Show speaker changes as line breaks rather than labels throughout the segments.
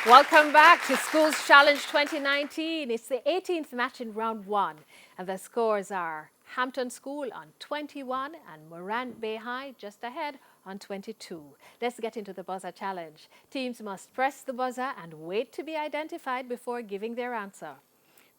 Welcome back to Schools Challenge 2019. It's the 18th match in round one, and the scores are Hampton School on 21 and Morant Bay High just ahead on 22. Let's get into the buzzer challenge. Teams must press the buzzer and wait to be identified before giving their answer.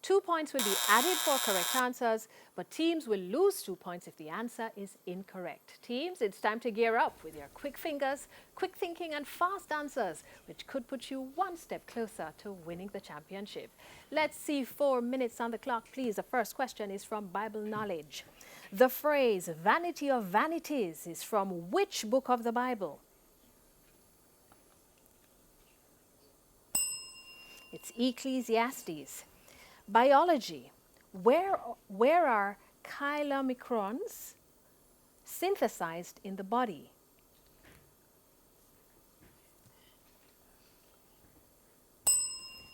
2 points will be added for correct answers, but teams will lose 2 points if the answer is incorrect. Teams, it's time to gear up with your quick fingers, quick thinking and fast answers, which could put you one step closer to winning the championship. Let's see 4 minutes on the clock, please. The first question is from Bible knowledge. The phrase vanity of vanities is from which book of the Bible? It's Ecclesiastes. Biology. Where are chylomicrons synthesized in the body?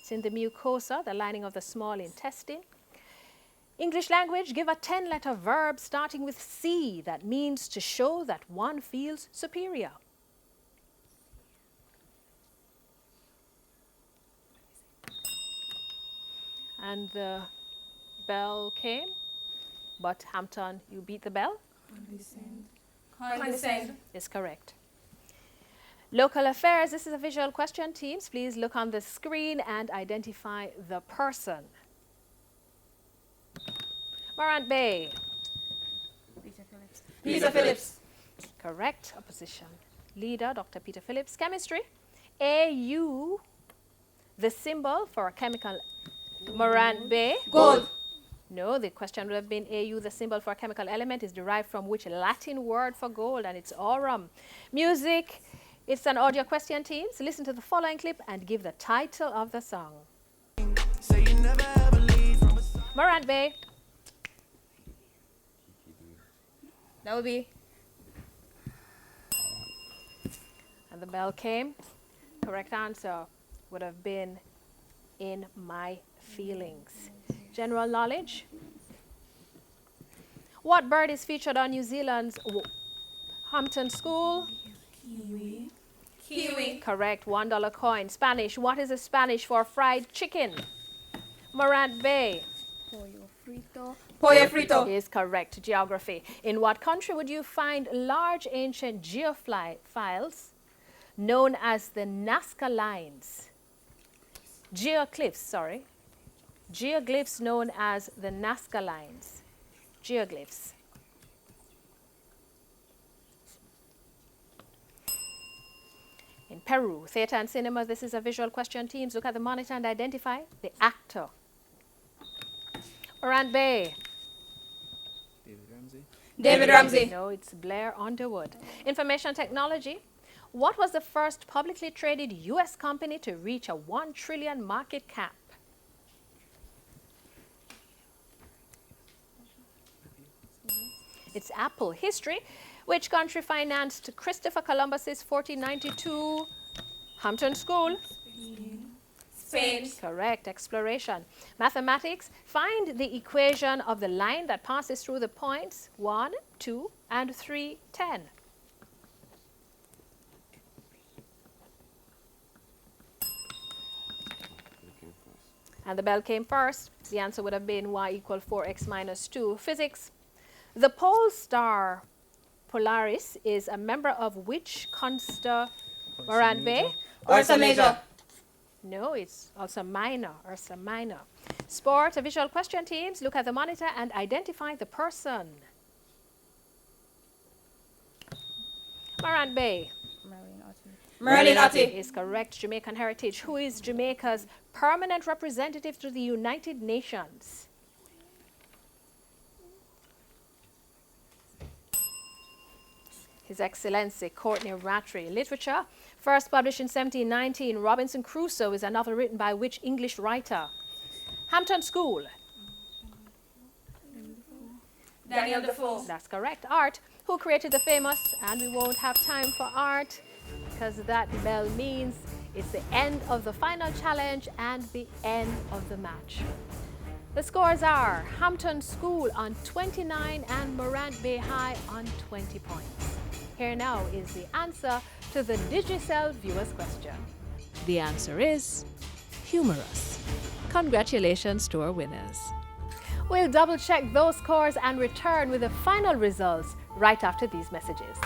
It's in the mucosa, the lining of the small intestine. English language, give a 10-letter verb starting with C that means to show that one feels superior. And the bell came, but Hampton, you beat the bell?
Condescend. Condescend.
Is correct. Local affairs, this is a visual question. Teams, please look on the screen and identify the person. Morant Bay.
Peter Phillips.
Peter Phillips.
Correct. Opposition leader, Dr. Peter Phillips. Chemistry. AU, the symbol for a chemical. Morant Bay.
Gold.
No, the question would have been AU, the symbol for a chemical element, is derived from which Latin word for gold, and it's aurum. Music, it's an audio question, teams. Listen to the following clip and give the title of the song. Morant Bay.
That would be.
And the bell came. Correct answer would have been In My Feelings. General knowledge. What bird is featured on New Zealand's Hampton School?
Kiwi.
Kiwi.
Correct. $1 coin. Spanish. What is the Spanish for fried chicken? Morant Bay.
Pollo frito.
Pollo frito.
Is correct. Geography. In what country would you find large ancient geophiles known as the Nazca lines? Geoglyphs, sorry. Geoglyphs known as the Nazca lines. Geoglyphs. In Peru, theatre and cinema, this is a visual question. Teams, look at the monitor and identify the actor. Morant Bay.
David Ramsey.
David Ramsey.
No, it's Blair Underwood. Information technology. What was the first publicly traded U.S. company to reach a $1 trillion market cap? It's Apple. History. Which country financed Christopher Columbus's 1492 Hampton School?
Spain.
Correct. Exploration. Mathematics. Find the equation of the line that passes through the points 1, 2, and 3, 10. And the bell came first. The answer would have been y equal 4x minus 2. Physics. The pole star Polaris is a member of which constellation? Morant Bay?
Ursa Major.
No, it's also minor. Ursa Minor. Sport, a visual question, teams. Look at the monitor and identify the person. Morant Bay.
Merlin Otti.
Is correct. Jamaican heritage. Who is Jamaica's permanent representative to the United Nations? His Excellency Courtney Rattray. Literature. First published in 1719, Robinson Crusoe is a novel written by which English writer? Hampton School.
Daniel Defoe.
That's correct. Art. Who created the famous, and we won't have time for art because that bell means it's the end of the final challenge and the end of the match. The scores are Hampton School on 29 and Morant Bay High on 20 points. Here now is the answer to the Digicel viewers question. The answer is humorous. Congratulations to our winners. We'll double check those scores and return with the final results right after these messages.